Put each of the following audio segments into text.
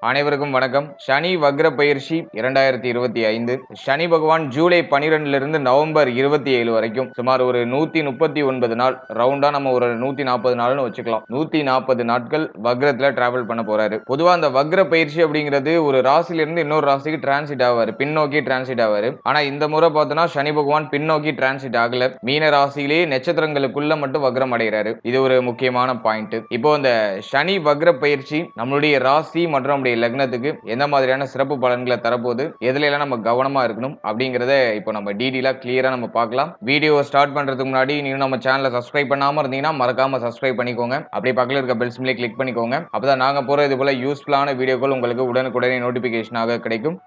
அனைவருக்கும் வணக்கம். சனி வக்ர பயிற்சி 2025. சனி பகவான் ஜூலை 12 இருந்து நவம்பர் 27 வரைக்கும் சுமார் ஒரு 139 நாள், ரவுண்டா நம்ம ஒரு 140 நாள்னு வச்சுக்கலாம். 140 நாட்கள் வக்ரத்துல டிராவல் பண்ண போறாரு. பொதுவா அந்த வக்ர பயிற்சி அப்படிங்கிறது ஒரு ராசியில இருந்து இன்னொரு ராசிக்கு டிரான்சிட் ஆவாரு, பின்னோக்கி டிரான்சிட் ஆவாரு. ஆனா இந்த முறை பார்த்தோம்னா சனி பகவான் பின்னோக்கி டிரான்சிட் ஆகல, மீன ராசியிலேயே நட்சத்திரங்களுக்குள்ள மட்டும் வக்ரம் அடைகிறாரு. இது ஒரு முக்கியமான பாயிண்ட். இப்போ இந்த சனி வக்ர பயிற்சி நம்மளுடைய ராசி மற்றும் லக்னத்துக்கு எந்த மாதிரியான சிறப்பு பலன்களை தரப்போது, எதுல எல்லாம் நம்ம கவனமா இருக்கணும் அப்படிங்கறத இப்போ நம்ம டீடைலா கிளியரா நம்ம பார்க்கலாம். வீடியோ ஸ்டார்ட் பண்றதுக்கு முன்னாடி நீங்க நம்ம சேனலை சப்ஸ்கிரைப் பண்ணாம இருந்தீங்கன்னா மறக்காம சப்ஸ்கிரைப் பண்ணிக்கோங்க. அப்படியே பக்கத்துல இருக்க பெல் சிம்லே கிளிக் பண்ணிக்கோங்க. அப்பதான் நாங்க போற இது போல யூஸ்ஃபுல்லான வீடியோக்கள் உங்களுக்கு உடனுக்குடனே நோட்டிபிகேஷனாக கிடைக்கும்.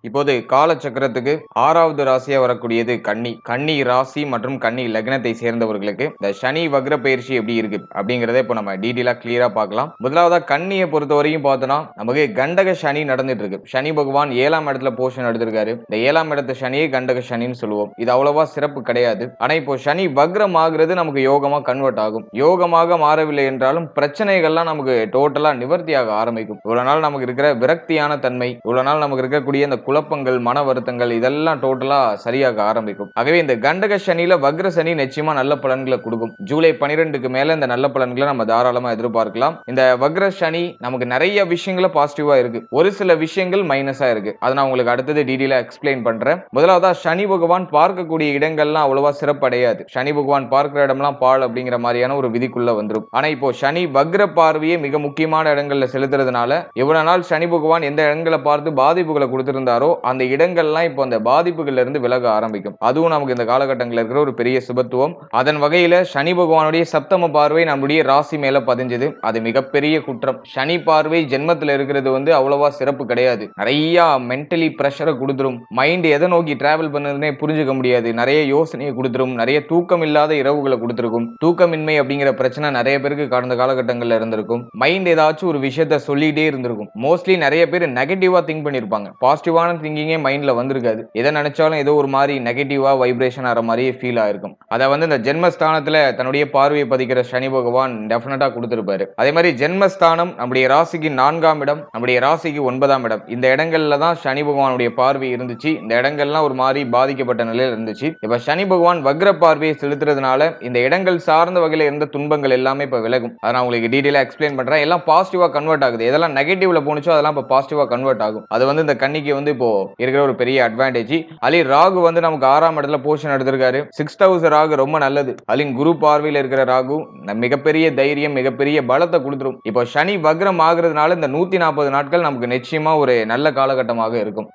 இப்போது காலச்சக்கரத்துக்கு 6வது ராசியா வரக்கூடியது கன்னி. கன்னி ராசி மற்றும் கன்னி லக்னத்தை சேர்ந்தவர்களுக்கு இந்த சனி வக்ர பயிற்சி எப்படி இருக்கு அப்படிங்கறத இப்போ நம்ம டீடைலா கிளியரா பார்க்கலாம். முதலாவதா கன்னியை பொறுத்த வரைக்கும் பார்த்தோம்னா நமக்கு கண்டக சனி நடந்துட்டு இருக்கு. சனி பகவான் 7ஆம் இடத்துல போஷன் எடுத்திருக்காரு. இந்த 7ஆம் இடத்து சனியை கண்டக சனின்னு சொல்லுவோம். இது அவ்வளவா சிறப்பு கிடையாது. ஆனா இப்போ சனி வக்ரம் ஆகுறது நமக்கு யோகமா கன்வெர்ட் ஆகும். யோகமாக மாறவில்லை என்றாலும் பிரச்சனைகள்லாம் நமக்கு டோட்டலா நிவர்த்தியாக ஆரம்பிக்கும். இவ்வளவு நாள் நமக்கு இருக்கிற விரக்தியான தன்மை, இவ்வளவு நாள் நமக்கு இருக்கக்கூடிய இந்த குழப்பங்கள், மன வருத்தங்கள் இதெல்லாம் டோட்டலா சரியாக ஆரம்பிக்கும். ஆகவே இந்த கண்டக சனியில வக்ர சனி நிச்சயமா நல்ல பலன்களை கொடுக்கும். ஜூலை 12க்கு மேல இந்த நல்ல பலன்களை நம்ம தாராளமா எதிர்பார்க்கலாம். இந்த வக்ர சனி நமக்கு நிறைய விஷயங்கள பாசிட்டிவா இருக்கு, ஒரு சில விஷயங்கள் மைனஸா இருக்கு. அதை நான் உங்களுக்கு அடுத்தது டீடைலா எக்ஸ்பிளைன் பண்றேன். முதலாவதா சனி பகவான் பார்க்கக்கூடிய இடங்கள்லாம் அவ்வளவா சிறப்படையாது. சனி பகவான் பார்க்கிற இடம்லாம் பால் அப்படிங்கிற மாதிரியான ஒரு விதிக்குள்ள வந்துடும். ஆனா இப்போ சனி வக்ர பார்வையே மிக முக்கியமான இடங்கள்ல செலுத்துறதுனால இவ்வளவு நாள் சனி பகவான் எந்த இடங்களை பார்த்து பாதிப்புகளை கொடுத்திருந்தாரோ அந்த இடங்கள்லாம் இப்போ அந்த பாதிப்புகள்ல இருந்து விலக ஆரம்பிக்கும். அதுவும் நமக்கு இந்த காலகட்டங்களில் இருக்கிற ஒரு பெரிய சுபத்துவம். அதன் வகையில சனி பகவானுடைய சப்தம பார்வை நம்முடைய ராசி மேல பதிஞ்சது. அது மிகப்பெரிய குற்றம். சனி பார்வை ஜென்மத்தில் இருக்கிறது அவ்வளவா சிறப்பு கிடையாது. நிறைய மென்டலி பிரஷரை கொடுத்துரும். மைண்ட் எதை நோக்கி டிராவல் பண்ணுறதுனே புரிஞ்சுக்க முடியாது. நிறைய யோசனையை கொடுத்துரும். நிறைய தூக்கம் இல்லாத இரவுகளை கொடுத்துருக்கும். தூக்கமின்மை அப்படிங்கிற பிரச்சனை நிறைய பேருக்கு கடந்த காலகட்டங்களில் இருந்திருக்கும். மைண்ட் ஏதாச்சும் ஒரு விஷயத்த சொல்லிட்டே இருந்திருக்கும். மோஸ்ட்லி நிறைய பேர் நெகட்டிவா திங்க் பண்ணிருப்பாங்க. பாசிட்டிவான திங்கிங்கே மைண்ட்ல வந்திருக்காது. எதை நினைச்சாலும் ஏதோ ஒரு மாதிரி நெகட்டிவா வைப்ரேஷன் ஆகிற மாதிரியே ஃபீல் ஆயிருக்கும். அதை இந்த ஜென்மஸ்தானத்துல தன்னுடைய பார்வையை பதிக்கிற சனி பகவான் டெஃபினட்டா கொடுத்திருப்பாரு. அதே மாதிரி ஜென்மஸ்தானம் நம்முடைய ராசிக்கு 4ஆம் இடம், நம்முடைய ராசிக்கு 9ஆம் இடம். இந்த இடங்கள்ல தான் சனி பகவானுடைய பார்வை இருந்துச்சு. இந்த இடங்கள்லாம் ஒரு மாதிரி பாதிக்கப்பட்ட நிலையில் இருந்துச்சு. இப்ப சனி பகவான் வக்ர பார்வையை செலுத்துறதுனால இந்த இடங்கள் சார்ந்த வகையில இருந்த துன்பங்கள் எல்லாமே இப்ப விலகும். அதை நான் உங்களுக்கு டீடைலா எக்ஸ்பிளைன் பண்றேன். எல்லாம் பாசிட்டிவா கன்வெர்ட் ஆகுது. எதெல்லாம் நெகட்டிவ்ல போனுச்சோ அதெல்லாம் இப்ப பாசிட்டிவா கன்வெர்ட் ஆகும். அது இந்த கன்னிக்கு இப்போ இருக்கிற ஒரு பெரிய அட்வான்டேஜ். அலி ராகு நமக்கு 6ஆம் இடத்துல போஷன் எடுத்திருக்காரு. 6th ஹவுஸ் ராகு ரொம்ப நல்லது. அலின் குரு பார்வையில் இருக்கிற ராகு மிகப்பெரிய தைரியம், மிகப்பெரிய பலத்தை கொடுத்துரும். இப்போ சனி வக்ரம் ஆகுறதுனால இந்த 140 நாட்கள் நமக்கு நிச்சயமா ஒரு நல்ல காலகட்டமாக இருக்கும்.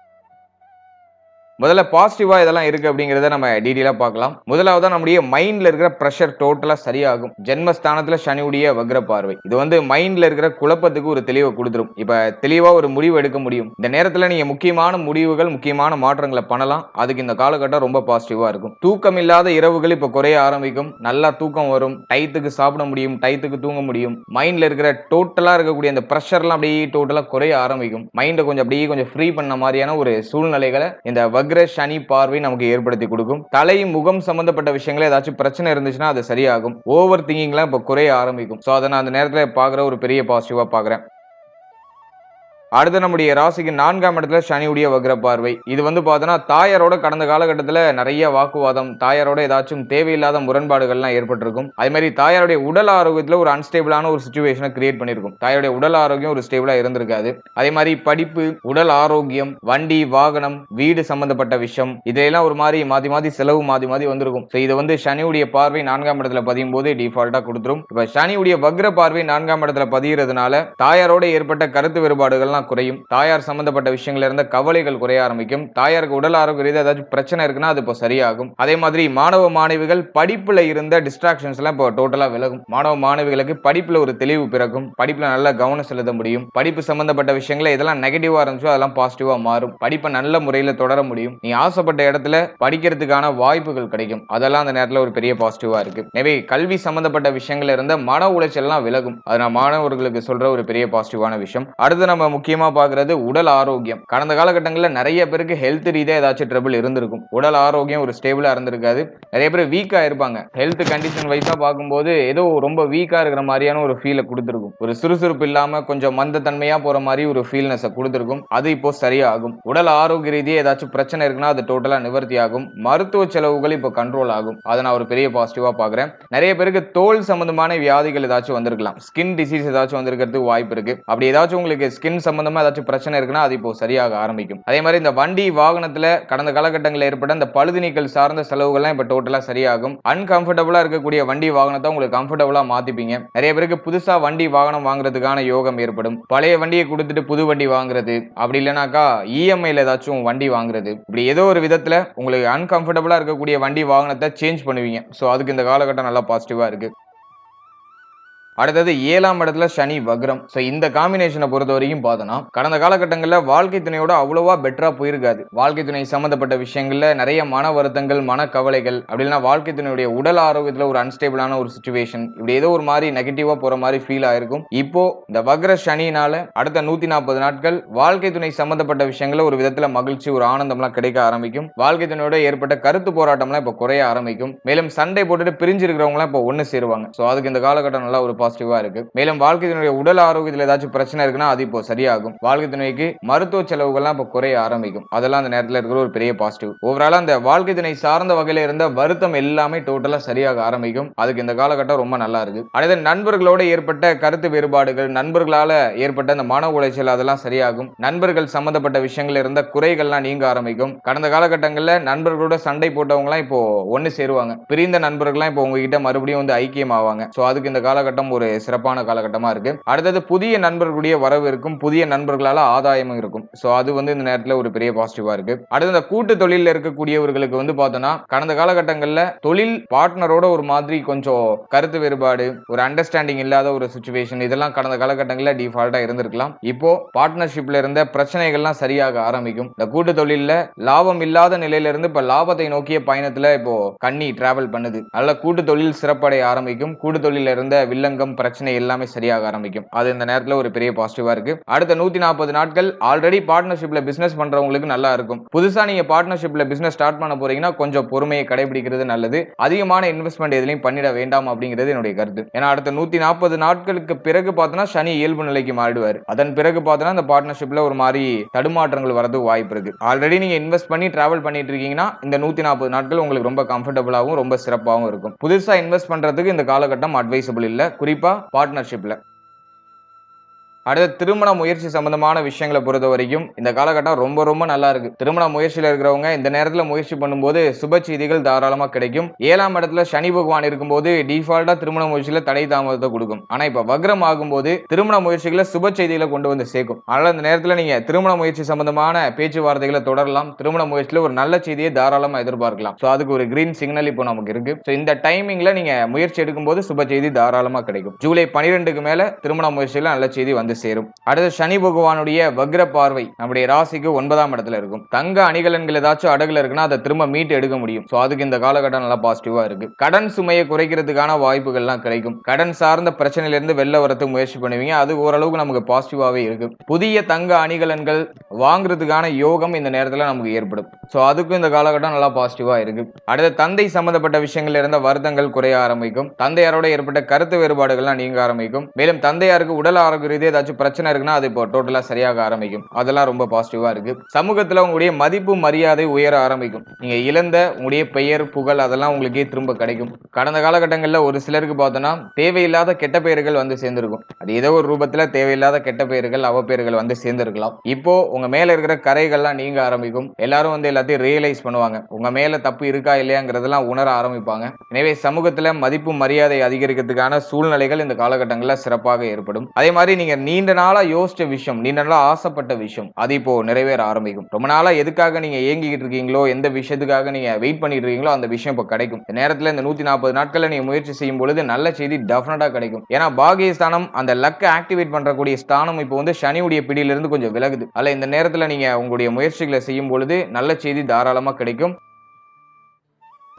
முதல்ல பாசிட்டிவா இதெல்லாம் இருக்கு அப்படிங்கறத நம்ம டீடைலா பார்க்கலாம். முதலாவதா நம்முடைய மைண்ட்ல இருக்கிற பிரஷர் டோட்டலா சரியாகும். ஜென்மஸ்தானத்துல சனியுடைய வக்ர பார்வை இது மைண்ட்ல இருக்கிற குழப்பத்துக்கு ஒரு தெளிவை கொடுத்துரும். இப்ப தெளிவா ஒரு முடிவு எடுக்க முடியும். இந்த நேரத்துல நீங்க முக்கியமான முடிவுகள், முக்கியமான மாற்றங்களை பண்ணலாம். அதுக்கு இந்த காலகட்டம் ரொம்ப பாசிட்டிவா இருக்கும். தூக்கம் இல்லாத இரவுகள் இப்ப குறைய ஆரம்பிக்கும். நல்லா தூக்கம் வரும். டயத்துக்கு சாப்பிட முடியும், டயத்துக்கு தூங்க முடியும். மைண்ட்ல இருக்கிற டோட்டலா இருக்கக்கூடிய அந்த பிரஷர்லாம் அப்படியே டோட்டலா குறைய ஆரம்பிக்கும். மைண்டை கொஞ்சம் ஃப்ரீ பண்ண மாதிரியான ஒரு சூழ்நிலைகளை இந்த வக்ர சனி பார்வை நமக்கு ஏற்படுத்தி கொடுக்கும். தலை, முகம் சம்பந்தப்பட்ட விஷயங்கள ஏதாச்சும் பிரச்சனை இருந்துச்சுன்னா அது சரியாகும். ஓவர் திங்கிங்லாம் இப்ப குறைய ஆரம்பிக்கும். சோ அதை நான் அந்த நேரத்துல பாக்குற ஒரு பெரிய பாசிட்டிவா பாக்குறேன். அடுத்து நம்முடைய ராசிக்கு 4ஆம் இடத்துல சனியுடைய வக்ர பார்வை. இது பார்த்தோன்னா தாயாரோட கடந்த காலகட்டத்தில் நிறைய வாக்குவாதம், தாயாரோட ஏதாச்சும் தேவையில்லாத முரண்பாடுகள்லாம் ஏற்பட்டிருக்கும். அதே மாதிரி தாயாருடைய உடல் ஆரோக்கியத்தில் ஒரு அன்ஸ்டேபிளான ஒரு சிச்சுவேஷனை கிரியேட் பண்ணியிருக்கும். தாயாருடைய உடல் ஆரோக்கியம் ஒரு ஸ்டேபிளா இருந்திருக்காது. அதே மாதிரி படிப்பு, உடல் ஆரோக்கியம், வண்டி வாகனம், வீடு சம்பந்தப்பட்ட விஷயம் இதெல்லாம் ஒரு மாதிரி மாத்தி செலவு மாத்தி வந்திருக்கும். இது சனியுடைய பார்வை 4ஆம் இடத்துல பதியும் போது டிஃபால்ட்டா கொடுத்துரும். இப்ப சனியுடைய வக்ர பார்வை 4ஆம் இடத்துல பதிகிறதுனால தாயாரோட ஏற்பட்ட கருத்து வேறுபாடுகள் குறையும். தாயார் சம்பந்தப்பட்ட விஷயங்கள்ல இருந்த கவலைகள் குறைய ஆரம்பிக்கும். தாயாருக்கு உடல் ஆரோக்கிய ரீதியா ஏதாச்சும் பிரச்சனை இருக்குன்னா அது இப்போ சரியாகும். அதே மாதிரி மாணவ மாணவிகள் படிப்புல இருந்த டிஸ்ட்ராக்ஷன்ஸ் எல்லாம் இப்போ டோட்டலா விலகும். மாணவ மாணவிகளுக்கு படிப்புல ஒரு தெளிவு பிறக்கும். படிப்புல நல்ல கவனம் செலுத்த முடியும். படிப்பு சம்பந்தப்பட்ட விஷயங்களை இதெல்லாம் நெகட்டிவா இருந்துச்சோ அதெல்லாம் பாசிட்டிவா மாறும். படிப்பை நல்ல முறையில தொடர முடியும். நீ ஆசைப்பட்ட இடத்துல படிக்கிறதுக்கான வாய்ப்புகள் கிடைக்கும். அதெல்லாம் அந்த நேரத்தில் ஒரு பெரிய பாசிட்டிவா இருக்கு. எனவே கல்வி சம்பந்தப்பட்ட விஷயங்கள்ல இருந்த மன உளைச்சல் எல்லாம் விலகும். அது நான் மாணவர்களுக்கு சொல்ற ஒரு பெரிய பாசிட்டிவான விஷயம். அடுத்து நம்ம முக்கியமா பாக்குறது உடல் ஆரோக்கியம். கடந்த காலகட்டங்களில் நிறைய பேருக்கு ஹெல்த் ரீதியா ஏதாச்சும் ட்ரபிள் இருந்திருக்கும். உடல் ஆரோக்கியம் ஒரு ஸ்டேபிளா இருந்திருக்காது. நிறைய பேர் வீக்கா இருப்பாங்க. ஹெல்த் கண்டிஷன் வைஸா பார்க்கும்போது ஏதோ ரொம்ப வீக்கா இருக்கிற மாதிரியான ஒரு ஃபீலை கொடுத்திருக்கும். ஒரு சுறுசுறுப்பு இல்லாம கொஞ்சம் மந்த தன்மையா போற மாதிரி ஒரு ஃபீல்னஸ் கொடுத்திருக்கும். அது இப்போ சரியாகும். உடல் ஆரோக்கிய ரீதியா ஏதாச்சும் பிரச்சனை இருக்குன்னா அது டோட்டலா நிவர்த்தி ஆகும். மருத்துவ செலவுகள் இப்போ கண்ட்ரோல் ஆகும். அதை நான் ஒரு பெரிய பாசிட்டிவா பாக்குறேன். நிறைய பேருக்கு தோல் சம்பந்தமான வியாதிகள் ஏதாச்சும் வந்திருக்கலாம். ஸ்கின் டிசீஸ் ஏதாச்சும் வந்திருக்கிறதுக்கு வாய்ப்பு இருக்கு. அப்படி ஏதாச்சும் உங்களுக்கு ஸ்கின் சம்பந்தமா ஏதாச்சும் பிரச்சனை இருக்குன்னா அது இப்போ சரியாக ஆரம்பிக்கும். அதே மாதிரி இந்த வண்டி வாகனத்துல கடந்த காலகட்டங்களில் ஏற்பட்ட இந்த பழுது நீக்கல் சார்ந்த செலவுகள்லாம் இப்ப டோட்டலா சரியாகும். அன்கம்ஃபர்டபுளா இருக்கக்கூடிய வண்டி வாகனத்தை உங்களுக்கு கம்ஃபர்டபுளா மாத்திப்பீங்க. நிறைய பேருக்கு புதுசா வண்டி வாகனம் வாங்குறதுக்கான யோகம் ஏற்படும். பழைய வண்டியை கொடுத்துட்டு புது வண்டி வாங்குறது, அப்படி இல்லைனாக்கா இஎம்ஐல ஏதாச்சும் வண்டி வாங்குறது, இப்படி ஏதோ ஒரு விதத்துல உங்களுக்கு அன்கம்ஃபர்டபுளா இருக்கக்கூடிய வண்டி வாகனத்தை சேஞ்ச் பண்ணுவீங்க. சோ அதுக்கு இந்த காலகட்டம் நல்லா பாசிட்டிவா இருக்கு. அடுத்தது 7ஆம் இடத்துல சனி வக்ரம். ஸோ இந்த காம்பினேஷனை பொறுத்த வரைக்கும் பார்த்தோன்னா கடந்த காலகட்டங்களில் வாழ்க்கை துணையோட அவ்வளோவா பெட்டரா போயிருக்காது. வாழ்க்கை துணை சம்பந்தப்பட்ட விஷயங்கள்ல நிறைய மன வருத்தங்கள், மன கவலைகள், அப்படின்னா வாழ்க்கை துணையுடைய உடல் ஆரோக்கியத்தில் ஒரு அன்ஸ்டேபிளான ஒரு சுச்சுவேஷன், இப்படி ஏதோ ஒரு மாதிரி நெகட்டிவா போற மாதிரி ஃபீல் ஆயிருக்கும். இப்போ இந்த வக்ர சனினால அடுத்த 140 நாட்கள் வாழ்க்கை துணை சம்பந்தப்பட்ட விஷயங்கள்ல ஒரு விதத்துல மகிழ்ச்சி, ஒரு ஆனந்தம்லாம் கிடைக்க ஆரம்பிக்கும். வாழ்க்கை துணையோட ஏற்பட்ட கருத்து போராட்டம்லாம் இப்போ குறைய ஆரம்பிக்கும். மேலும் சண்டை போட்டுட்டு பிரிஞ்சு இருக்கிறவங்களாம் இப்போ ஒன்னு சேருவாங்க. ஸோ அதுக்கு இந்த காலகட்டம் நல்லா ஒரு பாசிட்டிவா இருக்கு. மேலும் வாழ்க்கை துணையுடைய உடல் ஆரோக்கியத்தில் ஏதாச்சும் பிரச்சனை இருக்குன்னா அது இப்போ சரியாகும். வாழ்க்கை துணைக்கு மருத்துவ செலவுகள்லாம் இப்போ குறைய ஆரம்பிக்கும். அதெல்லாம் அந்த நேரத்தில் இருக்கிற ஒரு பெரிய பாசிட்டிவ். ஓவராலா அந்த வாழ்க்கை துணை சார்ந்த வகையில இருந்த வருத்தம் எல்லாமே டோட்டலா சரியாக ஆரம்பிக்கும். அதுக்கு இந்த காலகட்டம் ரொம்ப நல்லா இருக்கு. அடுத்து நண்பர்களோட ஏற்பட்ட கருத்து வேறுபாடுகள், நண்பர்களால ஏற்பட்ட அந்த மன உளைச்சல் அதெல்லாம் சரியாகும். நண்பர்கள் சம்பந்தப்பட்ட விஷயங்கள் இருந்த குறைகள்லாம் நீங்க ஆரம்பிக்கும். கடந்த காலகட்டங்களில் நண்பர்களோட சண்டை போட்டவங்கலாம் இப்போ ஒன்னு சேருவாங்க. பிரிந்த நண்பர்கள்லாம் இப்போ உங்ககிட்ட மறுபடியும் வந்து ஐக்கியம் ஆவாங்க. ஸோ அதுக்கு இந்த காலகட்டம் ஒரு சிறப்பான காலகட்டமா இருக்கு. அடுத்தது புதிய நண்பர்களுடைய வரவு இருக்கும். புதிய நண்பர்களால ஆதாயமும் இருக்கும். சோ அது வந்து இந்த நேரத்துல ஒரு பெரிய பாசிட்டிவா இருக்கு. அடுத்து இந்த கூட்டு தொழில இருக்கக்கூடியவர்களுக்கு வந்து பார்த்தோம்னா கடந்த காலகட்டங்கள்ல தொழில் பார்ட்னரோட ஒரு மாதிரி கொஞ்சம் கருத்து வேறுபாடு, ஒரு அண்டர்ஸ்டாண்டிங் இல்லாத ஒரு சிச்சுவேஷன், இதெல்லாம் கடந்த காலகட்டங்களில் டிஃபால்ட்டா இருந்திருக்கலாம். இப்போ பார்ட்னர்ஷிப்ல இருந்த பிரச்சனைகள்லாம் சரியாக ஆரம்பிக்கும். இந்த கூட்டு தொழில லாபம் இல்லாத நிலையில இருந்து இப்ப லாபத்தை நோக்கிய பயணத்துல இப்போ கண்ணி டிராவல் பண்ணுது. அதனால கூட்டு தொழில் சிறப்படைய ஆரம்பிக்கும். கூட்டு தொழில இருந்த வில்லங்கம், பிரச்சனை எல்லாமே சரியாக ஆரம்பிக்கும். அது இந்த நேரத்துல ஒரு பெரிய பாசிட்டிவா இருக்கு. அடுத்த 140 நாட்கள் ஆல்ரெடி பார்ட்னர்ஷிப்ல பிசினஸ் பண்றவங்களுக்கு நல்லா இருக்கும். புதுசா நீங்க பார்ட்னர்ஷிப்ல பிசினஸ் ஸ்டார்ட் பண்ண போறீங்கன்னா கொஞ்சம் பொறுமையை கடைபிடிக்கிறது நல்லது. அதிகமான இன்வெஸ்ட்மெண்ட் எதுலையும் பண்ணிட வேண்டாம் அப்படிங்கிறது என்னுடைய கருத்து. ஏன்னா அடுத்த 140 நாட்களுக்கு பிறகு பார்த்தோன்னா சனி இயல்பு நிலைக்கு மாறிடுவார். அதன் பிறகு பார்த்தோன்னா இந்த பார்ட்னர்ஷிப்ல ஒரு மாதிரி தடுமாற்றங்கள் வரதுக்கு வாய்ப்பு இருக்கு. ஆல்ரெடி நீங்க இன்வெஸ்ட் பண்ணி டிராவல் பண்ணிட்டு இருக்கீங்கன்னா இந்த 140 நாட்கள் உங்களுக்கு ரொம்ப கம்ஃபர்டபுளாகவும் ரொம்ப சிறப்பாகவும் இருக்கும். புதுசா இன்வெஸ்ட் பண்றதுக்கு இந்த காலகட்டம் அட்வைசபிள் இல்ல, குறிப்பா பார்ட்னர்ஷிப்ல. அடுத்த திருமண முயற்சி சம்பந்தமான விஷயங்களை பொறுத்த வரைக்கும் இந்த காலகட்டம் ரொம்ப ரொம்ப நல்லா இருக்கு. திருமண முயற்சியில் இருக்கிறவங்க இந்த நேரத்தில் முயற்சி பண்ணும்போது சுப செய்திகள் தாராளமாக கிடைக்கும். 7ஆம் இடத்துல சனி பகவான் இருக்கும்போது டிஃபால்ட்டா திருமண முயற்சியில தடை தாமதத்தை கொடுக்கும். ஆனா இப்ப வக்ரம் ஆகும்போது திருமண முயற்சிகளை சுப செய்திகளை கொண்டு வந்து சேர்க்கும். அதனால இந்த நேரத்தில் நீங்க திருமண முயற்சி சம்பந்தமான பேச்சுவார்த்தைகளை தொடரலாம். திருமண முயற்சியில ஒரு நல்ல செய்தியை தாராளமா எதிர்பார்க்கலாம். சோ அதுக்கு ஒரு கிரீன் சிக்னல் இப்போ நமக்கு இருக்கு. சோ இந்த டைமிங்ல நீங்க முயற்சி எடுக்கும்போது சுப செய்தி தாராளமா கிடைக்கும். ஜூலை 12க்கு மேல திருமண முயற்சியில நல்ல செய்தி வந்து சேரும். அடுத்து சனி பகவானுடைய வக்ர பார்வை நம்முடைய ராசிக்கு 9ஆம் இடத்துல இருக்கும். தங்க அணிகலன்கள் ஏதாச்சும் அடகுல இருக்குன்னா அதை திரும்ப மீட்டு எடுக்க முடியும். சோ அதுக்கு இந்த காலகட்டம் நல்லா பாசிட்டிவா இருக்கு. கடன் சுமையை குறைக்கிறதுக்கான வாய்ப்புகள்லாம் கிடைக்கும். கடன் சார்ந்த பிரச்சனையில இருந்து வெளில வரதுக்கு முயற்சி பண்ணுவீங்க. அது ஓரளவுக்கு நமக்கு பாசிட்டிவாவே இருக்கு. புதிய தங்க அணிகலன்கள் வாங்குறதுக்கான யோகம் இந்த நேரத்துல நமக்கு ஏற்படும். சோ அதுக்கும் இந்த காலகட்டம் நல்லா பாசிட்டிவா இருக்கு. அடுத்து தந்தை சம்பந்தப்பட்ட விஷயங்கள்ல இருந்த வருத்தங்கள் குறைய ஆரம்பிக்கும். தந்தையாரோட ஏற்பட்ட கருத்து வேறுபாடுகள்லாம் நீங்க ஆரம்பிக்கும். மேலும் தந்தையாருக்கு உடல் ஆரோக்கிய ரீதியாக ஏதாச்சும் பிரச்சனை இருக்குன்னா அது இப்போ டோட்டலா சரியாக ஆரம்பிக்கும். அதெல்லாம் ரொம்ப பாசிட்டிவா இருக்கு. சமூகத்துல உங்களுடைய மதிப்பு மரியாதை உயர ஆரம்பிக்கும். நீங்க இழந்த உங்களுடைய பெயர் புகழ் அதெல்லாம் உங்களுக்கே திரும்ப கிடைக்கும். கடந்த காலகட்டங்களில் ஒரு சிலருக்கு பார்த்தோம்னா தேவையில்லாத கெட்ட பெயர்கள் வந்து சேர்ந்திருக்கும். அது ஏதோ ஒரு ரூபத்துல தேவையில்லாத கெட்ட பெயர்கள் அவப்பெயர்கள் வந்து சேர்ந்திருக்கலாம். இப்போ உங்க மேல இருக்கிற கரைகள்லாம் நீங்க ஆரம்பிக்கும். எல்லாரும் வந்து எல்லாத்தையும் ரியலைஸ் பண்ணுவாங்க. உங்க மேல தப்பு இருக்கா இல்லையாங்கிறதெல்லாம் உணர ஆரம்பிப்பாங்க. எனவே சமூகத்துல மதிப்பு மரியாதை அதிகரிக்கிறதுக்கான சூழ்நிலைகள் இந்த காலகட்டங்களில் சிறப்பாக ஏற்படும். அதே மாதிரி நீங்க நீண்ட நாளா யோசிச்ச விஷயம், நீண்ட நாளா ஆசைப்பட்ட விஷயம் அது இப்போ நிறைவேற ஆரம்பிக்கும். ரொம்ப நாளா எதுக்காக நீங்க ஏங்கிக்கிட்டு இருக்கீங்களோ, எந்த விஷயத்துக்காக நீங்க வெயிட் பண்ணிட்டு இருக்கீங்களோ அந்த விஷயம் இப்போ கிடைக்கும். இந்த நேரத்தில் இந்த 140 நாட்கள்ல நீங்க முயற்சி செய்யும் பொழுது நல்ல செய்தி டெஃபினட்டா கிடைக்கும். ஏன்னா பாகியஸ்தானம் அந்த லக்கை ஆக்டிவேட் பண்றக்கூடிய ஸ்தானம் இப்போ வந்து சனியுடைய பிடியிலிருந்து கொஞ்சம் விலகுது. அல்ல இந்த நேரத்தில் நீங்க உங்களுடைய முயற்சிகளை செய்யும் பொழுது நல்ல செய்தி தாராளமா கிடைக்கும்.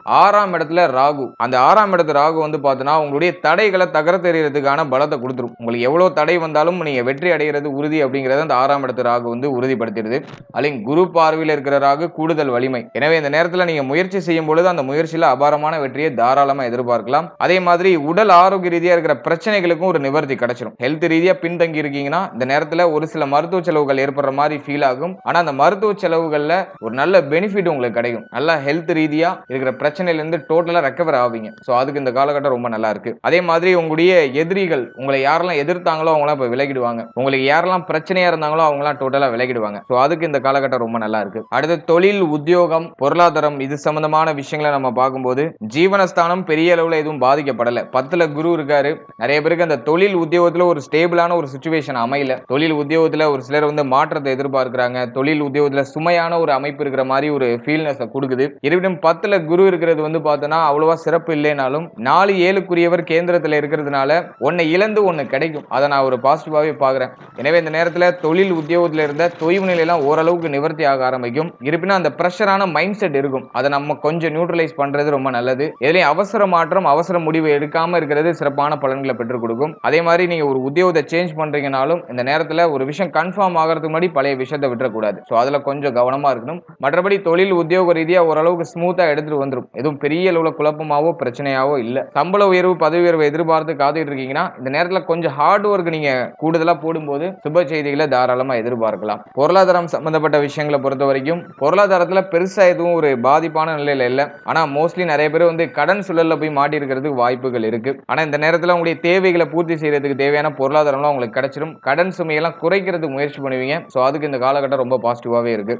6ஆம் இடத்துல ராகு. அந்த 6ஆம் இடத்து ராகு வந்து பார்த்தோன்னா, உங்களுடைய தடைகள தகர்த்தெறியறதுக்கான பலத்த குடுத்துரும். உங்களுக்கு எவ்வளோ தடை வந்தாலும் நீங்க வெற்றி அடைகிறது உறுதி அப்படிங்கிறத அந்த 6ஆம் இடத்து ராகு வந்து உறுதிப்படுத்திடுது. அதுலயும் குரு பார்வையில இருக்கிற ராகு கூடுதல் வலிமை. எனவே இந்த நேரத்துல நீங்க முயற்சி செய்யும் பொழுது அந்த முயற்சியில அபாரமான வெற்றியை தாராளமா எதிர்பார்க்கலாம். அதே மாதிரி உடல் ஆரோக்கிய ரீதியா இருக்கிற பிரச்சனைகளுக்கும் ஒரு நிவர்த்தி கிடைச்சிடும். ஹெல்த் ரீதியா பின்தங்கி இருக்கீங்கன்னா, இந்த நேரத்துல ஒரு சில மருத்துவ செலவுகள் ஏற்படுற மாதிரி ஃபீல் ஆகும். ஆனா அந்த மருத்துவ செலவுகள்ல ஒரு நல்ல பெனிஃபிட் உங்களுக்கு கிடைக்கும். நல்லா ஹெல்த் ரீதியா இருக்கிற பிரச்சனையில இருந்து டோட்டலா ரெக்கவர் ஆவீங்க. சோ அதுக்கு இந்த காலகட்டம் ரொம்ப நல்லா இருக்கு. அதே மாதிரி உங்களுடைய எதிரிகள் உங்களை யாரெல்லாம் எதிர்த்தாங்களோ அவங்க எல்லாம் இப்ப விலகிடுவாங்க. உங்களுக்கு யாரெல்லாம் பிரச்சனையா இருந்தாங்களோ அவங்க எல்லாம் டோட்டலா விலகிடுவாங்க. சோ அதுக்கு இந்த காலகட்டம் ரொம்ப நல்லா இருக்கு. அடுத்து தொழில், உத்தியோகம், பொருளாதாரம் இது சம்பந்தமான விஷயங்களை நம்ம பார்க்கும்போது ஜீவனஸ்தானம் பெரிய அளவுல எதுவும் பாதிக்கப்படல. 10ல குரு இருக்காரு. நிறைய பேருக்கு அந்த தொழில் உத்தியோகத்துல ஒரு ஸ்டேபிளான ஒரு சிச்சுவேஷன் அமையல. தொழில் உத்தியோகத்துல ஒரு சிலர் வந்து மாற்றத்தை எதிர்பார்க்கிறாங்க. தொழில் உத்தியோகத்துல சுமையான ஒரு அமைப்பு இருக்கிற மாதிரி ஒரு ஃபீல்னஸ் கொடுக்குது. இருப்பினும் 10ல குரு இருக்கிறது வந்து பார்த்தோன்னா அவ்வளவா சிறப்பு இல்லைனாலும் 4 7க்குரியவர் கேந்திரத்துல இருக்கிறதுனால ஒன்னை இழந்து ஒன்னு கிடைக்கும். அதை நான் ஒரு பாசிட்டிவாவே பாக்குறேன். எனவே இந்த நேரத்துல தொழில் உத்தியோகத்துல இருந்த தொய்வு நிலையெல்லாம் ஓரளவுக்கு நிவர்த்தி ஆக ஆரம்பிக்கும். இருப்பினும் அந்த பிரஷரான மைண்ட் செட் இருக்கும். அதை நம்ம கொஞ்சம் நியூட்ரலைஸ் பண்றது ரொம்ப நல்லது. இதுலயும் அவசர மாற்றம், அவசர முடிவு எடுக்காம இருக்கிறது சிறப்பான பலன்களை பெற்றுக் கொடுக்கும். அதே மாதிரி நீங்க ஒரு உத்தியோகத்தை சேஞ்ச் பண்றீங்கனாலும் இந்த நேரத்துல ஒரு விஷயம் கன்ஃபார்ம் ஆகிறதுக்கு முன்னாடி பழைய விஷயத்தை விட்டுறக்கூடாது. சோ அதுல கொஞ்சம் கவனமா இருக்கணும். மற்றபடி தொழில் உத்தியோக ரீதியா ஓரளவுக்கு ஸ்மூத்தா எடுத்துட்டு வந்துரும். எதுவும் பெரிய அளவுல குழப்பமாவோ பிரச்சனையாவோ இல்ல. சம்பள உயர்வு, பதவி உயர்வு எதிர்பார்த்து காத்துட்டு இருக்கீங்கன்னா இந்த நேரத்துல கொஞ்சம் ஹார்ட் ஒர்க் நீங்க கூடுதலா போடும்போது சுப செய்திகளை தாராளமா எதிர்பார்க்கலாம். பொருளாதாரம் சம்பந்தப்பட்ட விஷயங்களை பொறுத்த வரைக்கும் பொருளாதாரத்துல பெருசா எதுவும் ஒரு பாதிப்பான நிலையில இல்ல. ஆனா மோஸ்ட்லி நிறைய பேர் வந்து கடன் சூழல்ல போய் மாட்டி இருக்கிறதுக்கு வாய்ப்புகள் இருக்கு. ஆனா இந்த நேரத்துல உங்களுடைய தேவைகளை பூர்த்தி செய்யறதுக்கு தேவையான பொருளாதாரம்லாம் உங்களுக்கு கிடைச்சிடும். கடன் சுமையெல்லாம் குறைக்கிறதுக்கு முயற்சி பண்ணுவீங்க. சோ அதுக்கு இந்த காலகட்டம் ரொம்ப பாசிட்டிவாவே இருக்கு.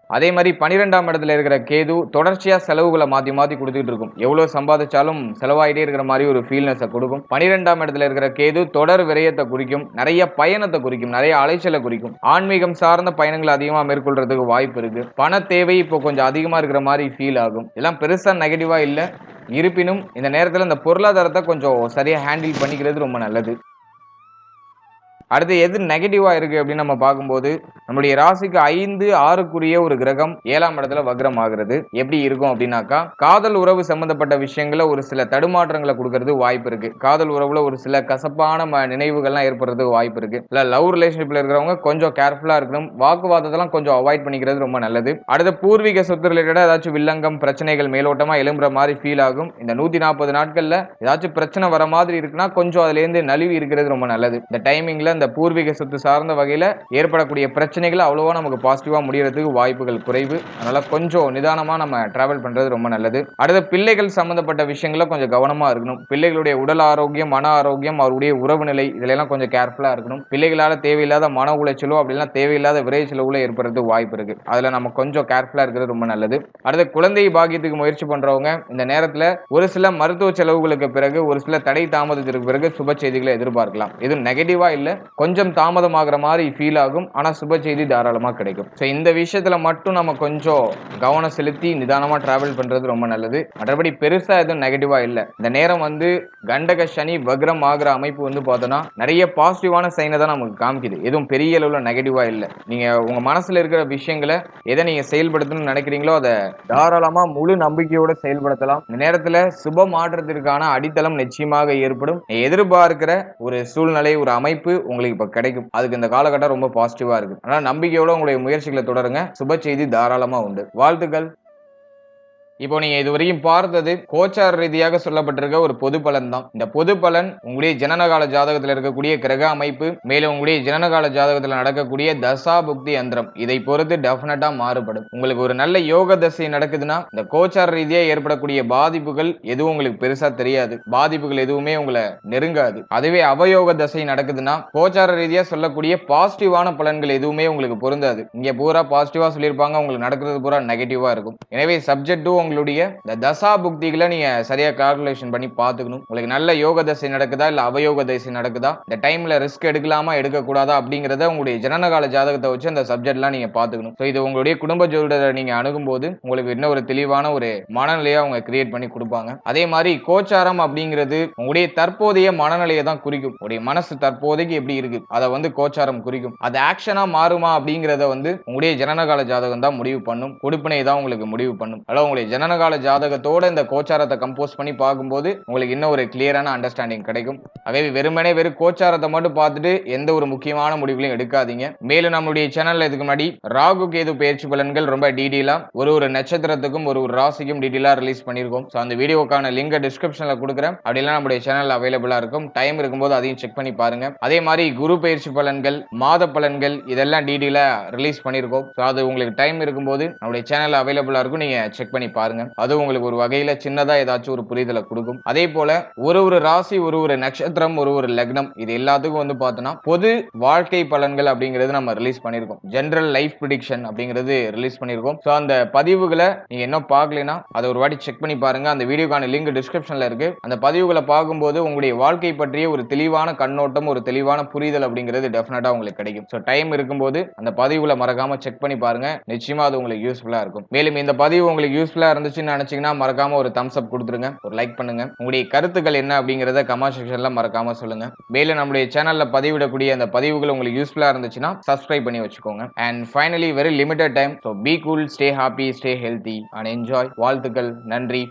அதே மாதிரி 12ஆம் இடத்துல இருக்கிற கேது தொடர்ச்சியா செலவுகளை மாத்தி மாத்தி கொடுத்துட்டு இருக்கும். எவ்வளவு சம்பாதிச்சாலும் செலவாயிட்டே இருக்கிற மாதிரி ஒரு ஃபீல்னஸை கொடுக்கும். 12ஆம் இடத்துல இருக்கிற கேது தொடர் விரயத்தை குறிக்கும். நிறைய பயணத்தை குறிக்கும். நிறைய அலைச்சலை குறிக்கும். ஆன்மீகம் சார்ந்த பயணங்களை அதிகமா மேற்கொள்றதுக்கு வாய்ப்பு இருக்கு. பண தேவை இப்போ கொஞ்சம் அதிகமா இருக்கிற மாதிரி ஃபீல் ஆகும். இதெல்லாம் பெருசா நெகட்டிவா இல்ல. இருப்பினும் இந்த நேரத்துல இந்த பொருளாதாரத்தை கொஞ்சம் சரியா ஹேண்டில் பண்ணிக்கிறது ரொம்ப நல்லது. அடுத்து எது நெகட்டிவா இருக்கு அப்படின்னு நம்ம பார்க்கும்போது நம்மளுடைய ராசிக்கு 5 6க்குரிய ஒரு கிரகம் 7ஆம் இடத்துல வக்ரம் ஆகிறது. எப்படி இருக்கும் அப்படின்னாக்கா காதல் உறவு சம்பந்தப்பட்ட விஷயங்கள ஒரு சில தடுமாற்றங்களை கொடுக்கறது வாய்ப்பு இருக்கு. காதல் உறவுல ஒரு சில கசப்பான நினைவுகள்லாம் ஏற்படுறதுக்கு வாய்ப்பு இருக்கு. இல்ல லவ் ரிலேஷன்ஷிப்ல இருக்கிறவங்க கொஞ்சம் கேர்ஃபுல்லா இருக்கணும். வாக்குவாதத்தெல்லாம் கொஞ்சம் அவாய்ட் பண்ணிக்கிறது ரொம்ப நல்லது. அடுத்து பூர்வீக சொத்து ரிலேட்டடா ஏதாச்சும் வில்லங்கம் பிரச்சனைகள் மேலோட்டமா எழும்புற மாதிரி ஃபீல் ஆகும். இந்த 140 நாட்கள்ல ஏதாச்சும் பிரச்சனை வர மாதிரி இருக்குன்னா கொஞ்சம் அதுல இருந்து நழுவி இருக்கிறது ரொம்ப நல்லது. இந்த டைமிங்ல இந்த பூர்வீக சொத்து சார்ந்த வகையில ஏற்படக்கூடிய பிரச்சனைகள் அவ்வளவா நமக்கு பாசிட்டிவா முடியறதுக்கு வாய்ப்புகள் குறைவு. அதனால கொஞ்சம் நிதானமா நம்ம டிராவல் பண்றது ரொம்ப நல்லது. அடுத்த பிள்ளைகள் சம்பந்தப்பட்ட விஷயங்கள கொஞ்சம் கவனமா இருக்கணும். பிள்ளைகளுடைய உடல் ஆரோக்கியம், மன ஆரோக்கியம், அவருடைய உறவு நிலை இதெல்லாம் கொஞ்சம் கேர்ஃபுல்லா இருக்கணும். பிள்ளைகளால தேவையில்லாத மன உளைச்சலோ அப்படிலாம் தேவையில்லாத விரை செலவுல ஏற்படுறதுக்கு வாய்ப்பு இருக்கு. அதுல நம்ம கொஞ்சம் கேர்ஃபுல்லா இருக்கிறது ரொம்ப நல்லது. அடுத்த குழந்தை பாக்கியத்துக்கு முயற்சி பண்றவங்க இந்த நேரத்துல ஒரு சில மருத்துவ செலவுகளுக்கு பிறகு ஒரு சில தடை தாமதத்திற்கு பிறகு சுப செய்திகளை எதிர்பார்க்கலாம். இது நெகட்டிவா இல்ல, கொஞ்சம் தாமதமாகிற மாதிரி ஃபீல் ஆகும். ஆனா சுப செய்தி தாராளமா கிடைக்கும். சோ இந்த விஷயத்துல மட்டும் நம்ம கொஞ்சம் கவனம் செலுத்தி நிதானமா டிராவல் பண்றது ரொம்ப நல்லது. மற்றபடி பெருசா எதுவும் நெகட்டிவா இல்ல. இந்த நேரம் வந்து கண்டக சனி வக்ரம் ஆகிற அமைப்பு வந்து பார்த்தோன்னா நிறைய பாசிட்டிவான சைனை தான் நமக்கு காமிக்குது. எதுவும் பெரிய அளவுல நெகட்டிவா இல்ல. நீங்க உங்க மனசுல இருக்கிற விஷயங்களை எதை நீங்க செயல்படுத்தணும்னு நினைக்கிறீங்களோ அதை தாராளமா முழு நம்பிக்கையோட செயல்படுத்தலாம். இந்த நேரத்துல சுப மாற்றத்திற்கான அடித்தளம் நிச்சயமாக ஏற்படும். எதிர்பார்க்கிற ஒரு சூழ்நிலை, ஒரு அமைப்பு உங்களுக்கு இப்ப கிடைக்கும். அதுக்கு இந்த காலகட்டம் ரொம்ப பாசிட்டிவா இருக்கு. ஆனா நம்பிக்கையோட உங்களுடைய முயற்சிகளை தொடருங்க. சுப செய்தி தாராளமா உண்டு. வாழ்த்துக்கள். இப்போ நீங்க இதுவரையும் பார்த்தது கோச்சார ரீதியாக சொல்லப்பட்டிருக்க ஒரு பொது பலன் தான். இந்த பொது பலன் உங்களுடைய ஜனனகால ஜாதகத்தில் இருக்கக்கூடிய கிரக அமைப்பு, மேலும் உங்களுடைய ஜனனகால ஜாதகத்தில் நடக்கக்கூடிய தசா புக்தி அந்தரம் இதை பொறுத்து டெஃபினட்டா மாறுபடும். உங்களுக்கு ஒரு நல்ல யோக தசை நடக்குதுன்னா இந்த கோச்சார ரீதியாக ஏற்படக்கூடிய பாதிப்புகள் எதுவும் உங்களுக்கு பெருசா தெரியாது. பாதிப்புகள் எதுவுமே உங்களை நெருங்காது. அதுவே அவயோக தசை நடக்குதுன்னா கோச்சார ரீதியா சொல்லக்கூடிய பாசிட்டிவான பலன்கள் எதுவுமே உங்களுக்கு பொருந்தாது. இங்க பூரா பாசிட்டிவா சொல்லியிருப்பாங்க, உங்களுக்கு நடக்கிறது பூரா நெகட்டிவா இருக்கும். எனவே சப்ஜெக்டும் உங்களுடைய இந்த தசா புக்திகளை நீங்க சரியா கால்குலேஷன் பண்ணி பாத்துக்கணும். உங்களுக்கு நல்ல யோக தசை நடக்குதா இல்ல அவயோக தசை நடக்குதா, இந்த டைம்ல ரிஸ்க் எடுக்கலாமா எடுக்க கூடாதா அப்படிங்கறத உங்களுடைய ஜனனகால ஜாதகத்தை வச்சு அந்த சப்ஜெக்ட்லாம் நீங்க பாத்துக்கணும். சோ இது உங்களுடைய குடும்ப ஜோதிடரை நீங்க அணுகும் போது உங்களுக்கு இன்னும் ஒரு தெளிவான ஒரு மனநிலையை அவங்க கிரியேட் பண்ணி கொடுப்பாங்க. அதே மாதிரி கோச்சாரம் அப்படிங்கிறது உங்களுடைய தற்போதைய மனநிலையை தான் குறிக்கும். உங்களுடைய மனசு தற்போதைக்கு எப்படி இருக்கு அதை வந்து கோச்சாரம் குறிக்கும். அது ஆக்ஷனா மாறுமா அப்படிங்கறத வந்து உங்களுடைய ஜனனகால ஜாதகம் தான் முடிவு பண்ணும். கொடுப்பினை தான் உங்களுக்கு முடிவு பண்ணும். அதாவது உங்களுடைய ஜனனகால ஜாதகத்தோட இந்த கோச்சாரத்தை கம்போஸ் பண்ணி பார்க்கும்போது உங்களுக்கு இன்னும் ஒரு கிளியரான அண்டர்ஸ்டாண்டிங் கிடைக்கும். அதே வெறுமனே வெறும் கோச்சாரத்தை மட்டும் பார்த்துட்டு எந்த ஒரு முக்கியமான முடிவுகளையும் எடுக்காதீங்க. மேலும் நம்மளுடைய சேனல்ல இதுக்கு முன்னாடி ராகு கேது பயிற்சி பலன்கள் ரொம்ப டீடைலா ஒரு நட்சத்திரத்துக்கும் ஒரு ராசிக்கும் டீடைலா ரிலீஸ் பண்ணிருக்கோம். சோ அந்த வீடியோக்கான லிங்க் டிஸ்கிரிப்ஷன்ல கொடுக்குறேன். அப்படிலாம் நம்மளுடைய சேனல்ல அவைலபிளா இருக்கும். டைம் இருக்கும்போது அதையும் செக் பண்ணி பாருங்க. அதே மாதிரி குரு பயிற்சி பலன்கள், மாத பலன்கள் இதெல்லாம் டீடைலா ரிலீஸ் பண்ணிருக்கோம். சோ அது உங்களுக்கு டைம் இருக்கும்போது நம்மளுடைய சேனல்ல அவைலபிளா இருக்கும். நீங்க செக் பண்ணி பாருங்க. அது உங்களுக்கு ஒரு வகையில சின்னதா ஏதாச்சும் ஒரு புரிதலை கொடுக்கும். அதே போல ஒரு ராசி, ஒரு நட்சத்திரம், ஒரு லக்னம் இது எல்லாத்துக்கும் வந்து பார்த்தோம்னா பொது வாழ்க்கை பலன்கள் அப்படிங்கிறது நம்ம ரிலீஸ் பண்ணிருக்கோம். ஜெனரல் லைஃப் ப்ரெடிக்ஷன் அப்படிங்கிறது ரிலீஸ் பண்ணிருக்கோம். சோ அந்த பதிவுகளை நீங்க இன்னும் பார்க்கலைன்னா அதை ஒரு வாட்டி செக் பண்ணி பாருங்க. அந்த வீடியோக்கான லிங்க் டிஸ்கிரிப்ஷன்ல இருக்கு. அந்த பதிவுகளை பார்க்கும்போது உங்களுடைய வாழ்க்கை பற்றிய ஒரு தெளிவான கண்ணோட்டம், ஒரு தெளிவான புரிதல் அப்படிங்கிறது டெஃபினட்டா உங்களுக்கு கிடைக்கும். சோ டைம் இருக்கும்போது அந்த பதிவுகளை மறக்காம செக் பண்ணி பாருங்க. நிச்சயமா அது உங்களுக்கு யூஸ்ஃபுல்லா இருக்கும். மேலும் இந்த பதிவு உங்களுக்கு யூஸ்ஃபுல்லா இருந்துச்சுன்னு நினைச்சீங்கன்னா மறக்காம ஒரு தம்ஸ் அப் கொடுத்துருங்க, ஒரு லைக் பண்ணுங்க. உங்களுடைய கருத்துக்கள் என்ன அப்படிங்கறத கமெண்ட் செக்ஷன்ல மறக்காம சொல்லுங்க. மேலும் நம்மளுடைய சேனல்ல பதிவிடக்கூடிய அந்த பதிவுகள் உங்களுக்கு யூஸ்ஃபுல்லா இருந்துச்சுன்னா சப்ஸ்கிரைப் பண்ணி வச்சுக்கோங்க. And finally very limited time. So be cool, stay happy, stay healthy and enjoy. வாழ்த்துக்கள். நன்றி.